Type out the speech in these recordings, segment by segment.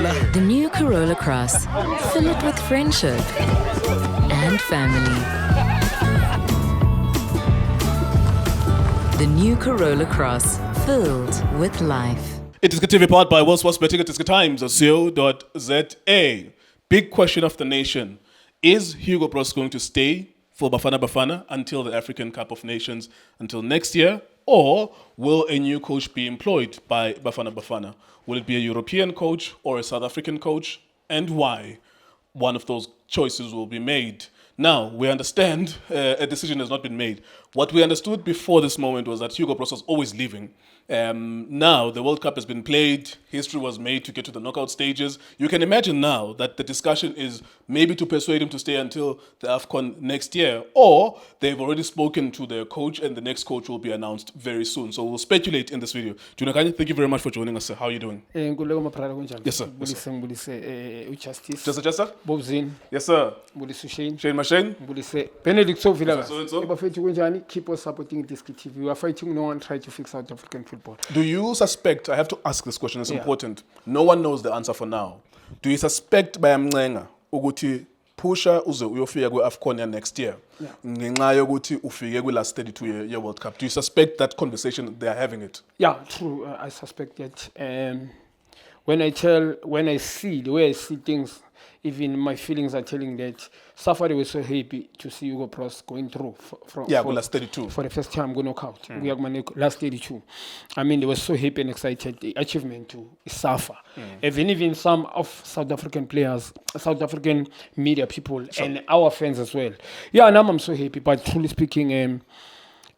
The new Corolla Cross. Fill it with friendship and family. The new Corolla Cross. Filled with life. It is TV powered by World Sports Betting at times.co.za. Big question of the nation. Is Hugo Broos going to stay for Bafana Bafana until the African Cup of Nations until next year? Or will a new coach be employed by Bafana Bafana? Will it be a European coach or a South African coach? And why? One of those choices will be made. Now, we understand a decision has not been made. What we understood before this moment was that Hugo Broos was always leaving. Now, the World Cup has been played. History was made to get to the knockout stages. You can imagine now that the discussion is maybe to persuade him to stay until the AFCON next year, or they've already spoken to their coach and the next coach will be announced very soon. So we'll speculate in this video. Junakani, thank you very much for joining us, sir. How are you doing? Yes, sir. Justice. Just, Bobzin. Yes, sir. Shane. Shane Machine. Benedict Sovila. So. Keep on supporting this TV. We are fighting no one try to fix South African football. Do you suspect, I have to ask this question, it's important. No one knows the answer for now. Do you suspect by Mnenga ukuthi pusha uze uyofika kwe-AFCON next year ngenxa yokuthi ufike kwi-last 32 year World Cup? Do you suspect that conversation they are having it? Yeah, true. I suspect that. When I see the way I see things, even my feelings are telling that Safari was so happy to see Hugo Broos going through for last 32. For the first time, go knockout. We are last 32. I mean, they were so happy and excited. The achievement to suffer. Even some of South African players, South African media people, and our fans as well. Yeah, now I'm so happy. But truly speaking,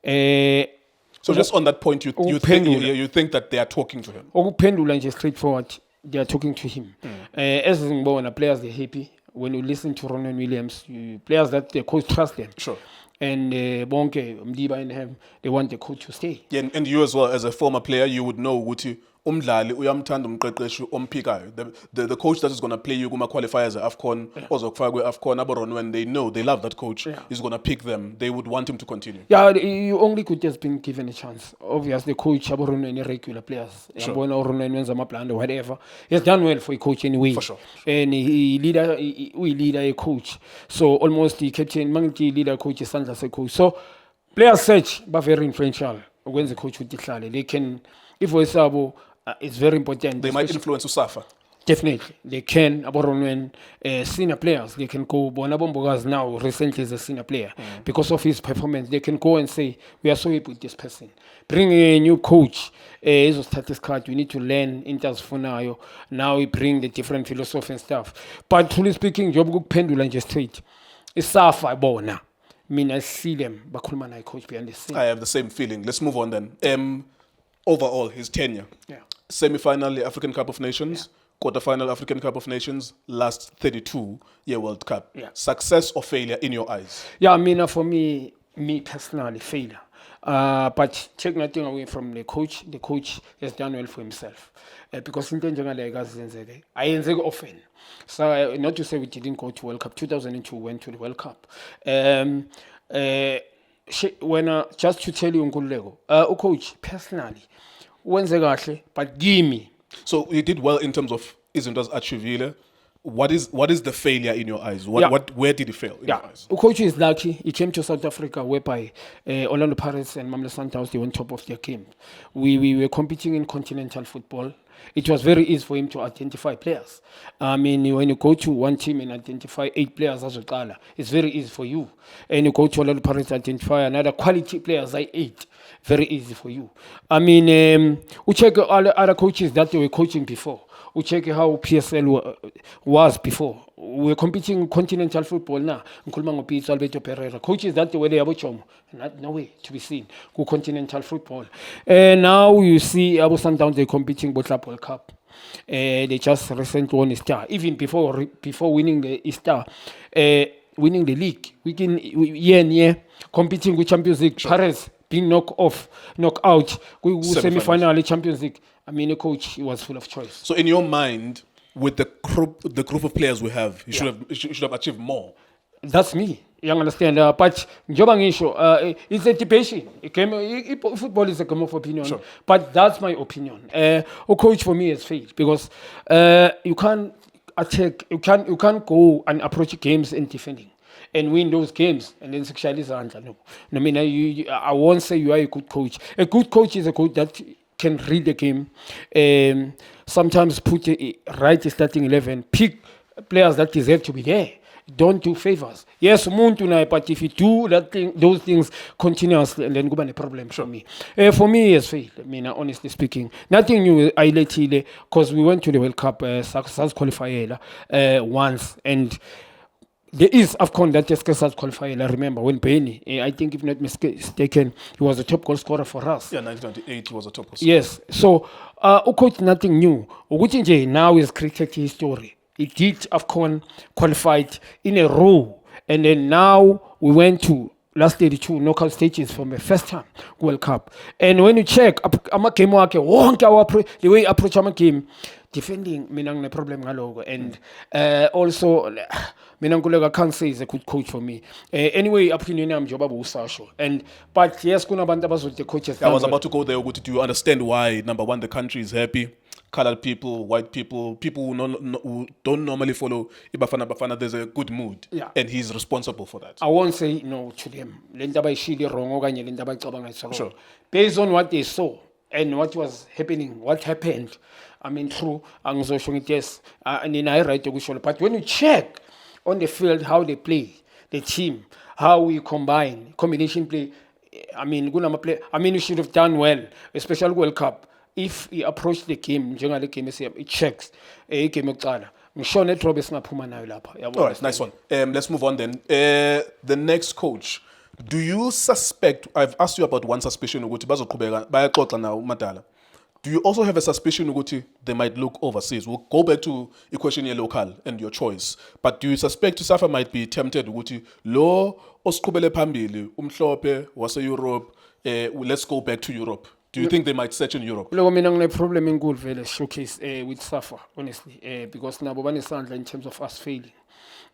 so just on that point, you think that they are talking to him? Pendula just straightforward. They are talking to him. As the players, they're happy. When you listen to Ronwen Williams, players that the coach trust them. Sure. And Bonke, Mdiba and him, they want the coach to stay. Yeah, and you as well, as a former player, you would know ukuthi umdlali uyamthanda umqeqeshi omphikayo. The coach that is going to play you kuma qualifiers at AFCON, ozokufaka kwe-AFCON, Abaron, when they know, they love that coach, is going to pick them. They would want him to continue. Yeah, you only could just been given a chance. Obviously, the coach, Abaron, any regular players. Sure. Whatever. He has done well for a coach anyway. For sure. And we leader a coach. So almost the captain, Mangi leader coach is Sanders a coach. So players search, but very influential. When the coach would declare, they can, if we sabo, it's very important. They might influence Usafa. Definitely. They can, when senior players, they can go, Bonabombogas now recently is a senior player. Because of his performance, they can go and say, we are so happy with this person. Bring a new coach, is status card, we need to learn Inters for now. Now we bring the different philosophy and stuff. But truly speaking, Job Pendula and just straight. It's Safa Bona. I mean, I see them, but Kulman, coach behind the scene. I have the same feeling. Let's move on then. Overall, his tenure. Yeah. Semi-final African Cup of Nations, quarter-final African Cup of Nations, last 32-year World Cup. Yeah. Success or failure in your eyes? Yeah, I mean, for me personally, failure. But take nothing away from the coach. The coach has done well for himself. Because in I often. So not to say we didn't go to World Cup. 2002 went to the World Cup. When just to tell you, coach personally, but give me. So you did well in terms of Izindo's Achivile. What is the failure in your eyes? Where did he fail in your eyes? Coach is lucky. He came to South Africa whereby Orlando Pirates and Mamelodi Sundowns, they were on top of their game. We were competing in continental football. It was very easy for him to identify players. I mean, when you go to one team and identify 8 players as a it's very easy for you. And you go to Orlando Pirates and identify another quality players like 8. Very easy for you. I mean, we check other coaches that they were coaching before. We check how PSL was before. We're competing in continental football now. Alberto Pereira. Coaches that were there, no way to be seen. Go continental football. And now you see Abu Sundowns, they're competing with the World Cup. They just recently won a star. Even before winning the star, winning the league, we can year and year competing with Champions League. Sure. Paris being knocked out. We semi-final Champions League. I mean, a coach was full of choice. So in your mind, with the group of players we have, you should have achieved more. That's me. You understand? But njengoba ngisho, it's a debate. Football is a game of opinion. Sure. But that's my opinion. Coach for me has failed because you can't attack. You can't go and approach games in defending and win those games and then sexualize Zandla. No, I mean, I won't say you are a good coach. A good coach is a coach that can read the game, sometimes put a right starting 11, pick players that deserve to be there. Don't do favors. Yes, umuntu naye, but if you do those things continuously, and then kuba a problem for me. For me, yes, failed. I mean, honestly speaking, nothing new. I lately because we went to the World Cup, South qualifier once, and there is AFCON that is South qualifier. I remember when Benny, I think if not mistaken, he was the top goal scorer for us. Yeah, 1998 was a top goal scorer. Yes. So, coach, nothing new. Ukuthi nje now is cricket history. It did AFCON qualified in a row, and then now we went to last 32 knockout stages from the first time World Cup. And when you check ama game wakhe wonke the way approach ama game defending, mina ngine problem ngaloko. And also mina nkuleka can't say is a good coach for me. Anyway, opinion yami njengoba usasho. And but yes, kunabantu abazothi coaches. I was about to go there. Do you understand why, number one, the country is happy? Colored people, white people who don't normally follow Bafana, there's a good mood. Yeah. And he's responsible for that. I won't say no to them. Lento abayishilo wrong okanye lento abayicabanga is wrong. Sure. Based on what they saw and what was happening, what happened. I mean, true, angizosho ngithi yes, and I right ukusho. But when you check on the field how they play, the team, how we combination play, I mean, you should have done well, especially World Cup. If he approached the game, njengale game it checks game yokuqala. Ngisho nedraw besingaphuma nayo lapha. All right, nice one. Let's move on then. The next coach. Do you suspect? I've asked you about one suspicion ukuthi bazoqhubeka bayaxoxa nawo Madala. Do you also have a suspicion ukuthi they might look overseas? We'll go back to the question here local and your choice. But do you suspect Safa might be tempted ukuthi lo osiqhubele phambili umhlophe wase Europe, let's go back to Europe? Do you think they might search in Europe? Look, mina ngine problem enkulu vele showcase with Safa, honestly, because nabo banesandla in terms of us failing.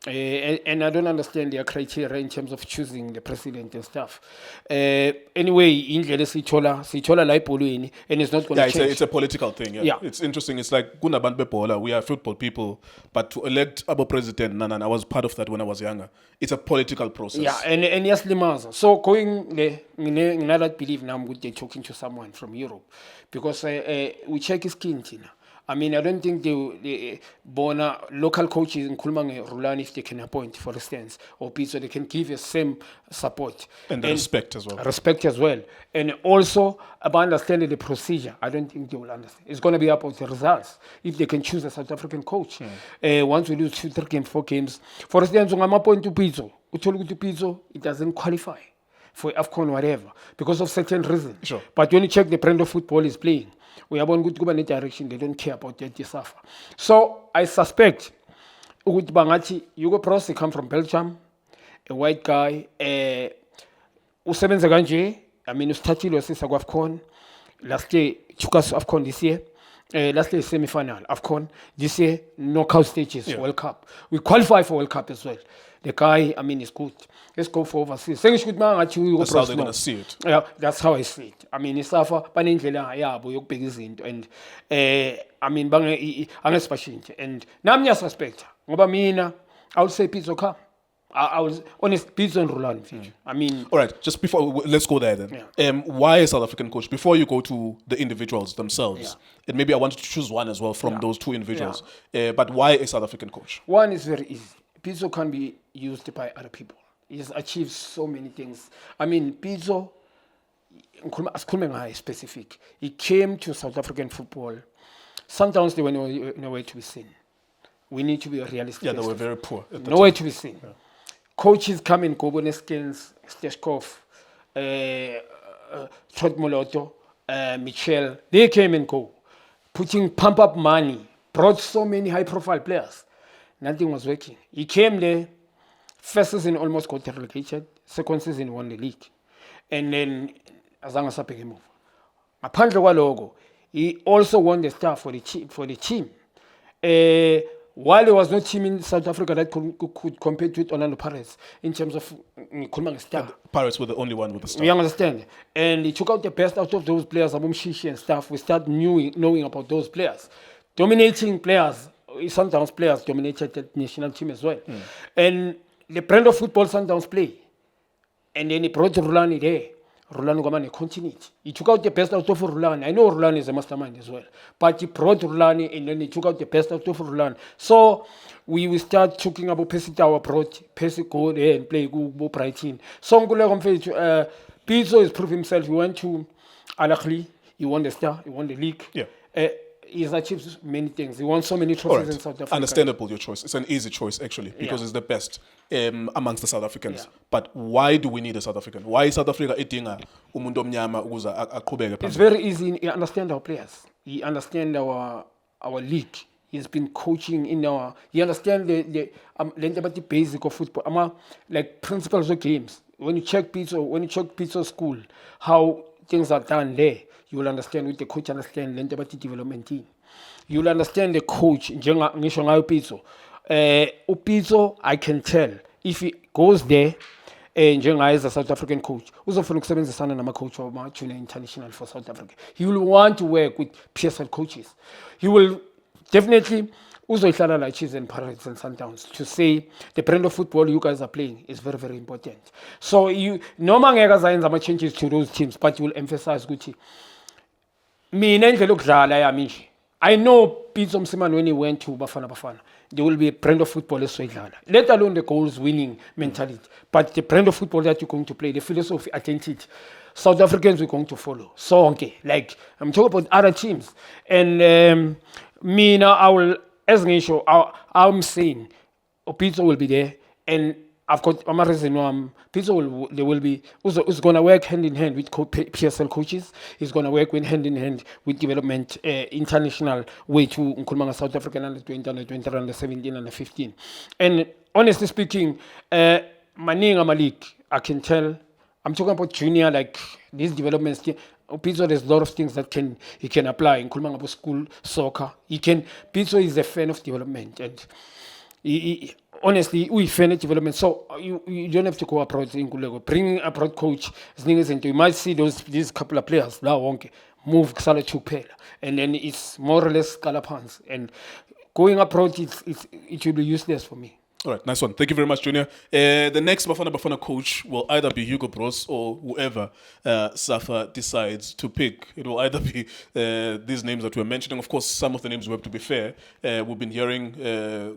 And I don't understand their criteria in terms of choosing the president and stuff. Anyway, indlela sithola la ebholweni, and it's not going to change. It's a political thing. Yeah. It's interesting. It's like kunabantu bebola. We are football people, but to elect Abo president, I was part of that when I was younger. It's a political process. Yeah, and yes, limaza. So going there, I don't believe now they're talking to someone from Europe, because we check his skin, Tina. I mean, I don't think they bona local coaches in Kulmange Rulani, if they can appoint, for instance, or so they can give the same support and respect as well. Respect as well, and also about understanding the procedure. I don't think they will understand. It's going to be about the results if they can choose a South African coach. Once we lose 2, 3 games, 4 games, for instance, on point to Pizzo, it doesn't qualify for AFCON whatever because of certain reasons. Sure. But when you check the brand of football is playing, we have one good direction. They don't care about that Safa. So I suspect Hugo Broos, they come from Belgium, a white guy. Usebenza kanje. I mean, usithathile sisa AFCON. Last year, took us AFCON this year. Last year semi-final AFCON. This year knockout stages World Cup. We qualify for World Cup as well. The guy, I mean, is good. Let's go for overseas. That's how they're gonna see it. Yeah, that's how I see it. I mean, Safa banendlela yabo yokubheka izinto, and I mean angesipashintshe, and nami ngiyasuspect ngoba mina I would say Pizzo come. I was honest, Pizzo and Rulani. I mean, all right. Just before let's go there then. Yeah. Why a South African coach? Before you go to the individuals themselves, and maybe I wanted to choose one as well from those 2 individuals. But why a South African coach? One is very easy. Pizzo can be used by other people. He's achieved so many things. I mean, Pizzo, specific. He came to South African football. Sometimes they were nowhere to be seen. We need to be realistic. Yeah, they were very poor. Nowhere to be seen. Yeah. Coaches come in, Goboneskins, Steshkov, Trotmoloto, Michel. They came and go, pump up money, brought so many high-profile players. Nothing was working. He came there, first season almost got relegated, second season won the league. And then, azange sapeke move. Ngaphandle kwaloko, he also won the star for the team. while there was no team in South Africa that could compete with Orlando Pirates in terms of star. Pirates were the only one with the star. You understand? And he took out the best out of those players, Abum Shishi and stuff. We start knowing about those players. Dominating players, Sundowns players dominated the national team as well. And the brand of football Sundowns play. And then he brought Rulani there. Rulani Gamane continued. He took out the best out of Rulani. I know Rulani is a mastermind as well. But he brought Rulani and then he took out the best out of Rulani. So we will start talking about Percy Tower brought Percy go there and play go Brighton. So Pizzo has proved himself. He went to Al Ahly. He won the star. He won the league. Yeah. He's achieved many things. He won so many trophies in South Africa. Understandable, your choice. It's an easy choice, actually, because it's the best amongst the South Africans. Yeah. But why do we need a South African? Why is South Africa idinga umuntu omnyama ukuze aqhubeke phambili? It's very easy. He understands our players. He understands our league. He's been coaching in our. He understands the basic of football. Like principles of games. When you check Pizzo school, how things are done there, you will understand what the coach understands. The development team. You will understand the coach. Pizzo. Pizzo, I can tell if he goes there. As a South African coach, uzofuna ukusebenzisana nama-coach wama-junior international for South Africa. He will want to work with PSL coaches. He will definitely uzoyihlala like Chiefs and Pirates and Sundowns to say the brand of football you guys are playing is very, very important. So you noma ngeke azayenza ama-changes to those teams, but you will emphasize ukuthi mina indlela yokudlala yami nje. I know Pitso Msimane when he went to Bafana Bafana, there will be a brand of football let alone the goals winning mentality. But the brand of football that you're going to play, the philosophy, identity, South Africans we're going to follow. So okay, like I'm talking about other teams. And me now I will as an issue, I'm saying Pitso will be there, and I've got Pitso there will be who's gonna work hand in hand with PSL coaches. He's gonna work hand in hand with development international way to Nkulumanga South African under 20, under 20, under 17, under 15. And honestly speaking, Maninga Malik, I can tell. I'm talking about junior, like these developments. Pitso, there's a lot of things that he can apply in Nkulumanga school, soccer. Pitso is a fan of development, and honestly, we fan of development. So you don't have to go abroad in Kulego. Bring abroad coach. You might see these couple of players now won't move Ksala to Pela, and then it's more or less Calapans. And going abroad, it will be useless for me. All right, nice one. Thank you very much, Junior. The next Bafana coach will either be Hugo Broos or whoever Safa decides to pick. It will either be these names that we're mentioning. Of course, some of the names we have to be fair. We've been hearing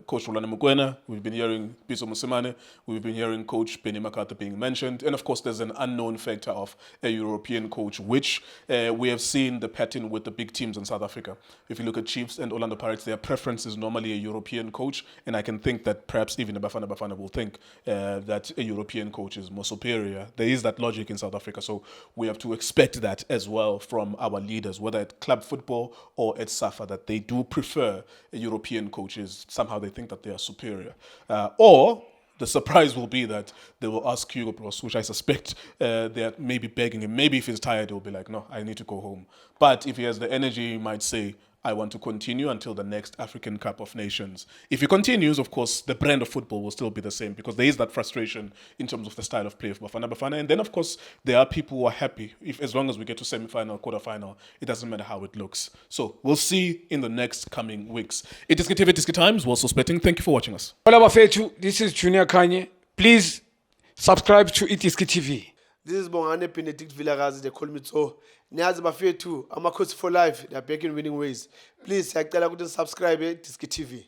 Coach Rulani Mokwena. We've been hearing Pitso Msimane. We've been hearing Coach Benny McCarthy being mentioned. And of course, there's an unknown factor of a European coach, which we have seen the pattern with the big teams in South Africa. If you look at Chiefs and Orlando Pirates, their preference is normally a European coach. And I can think that perhaps even the Bafana will think that a European coach is more superior. There is that logic in South Africa, so we have to expect that as well from our leaders, whether at club football or at SAFA, that they do prefer European coaches. Somehow they think that they are superior. Or the surprise will be that they will ask Hugo Broos, which I suspect they're maybe begging him. Maybe if he's tired, he'll be like, no, I need to go home. But if he has the energy, he might say, I want to continue until the next African Cup of Nations. If he continues, of course, the brand of football will still be the same, because there is that frustration in terms of the style of play of Bafana. And then, of course, there are people who are happy as long as we get to semi-final, quarter-final. It doesn't matter how it looks. So we'll see in the next coming weeks. It is Tiski Times. We're suspecting. Thank you for watching us. This is Junior Kanye. Please subscribe to Itiski TV. This is Bongane Benedict Villagazi, they call me so. Niazi Bafetu, I'm a coach for life. They are back in winning ways. Please, I tell you to subscribe to Itiski TV.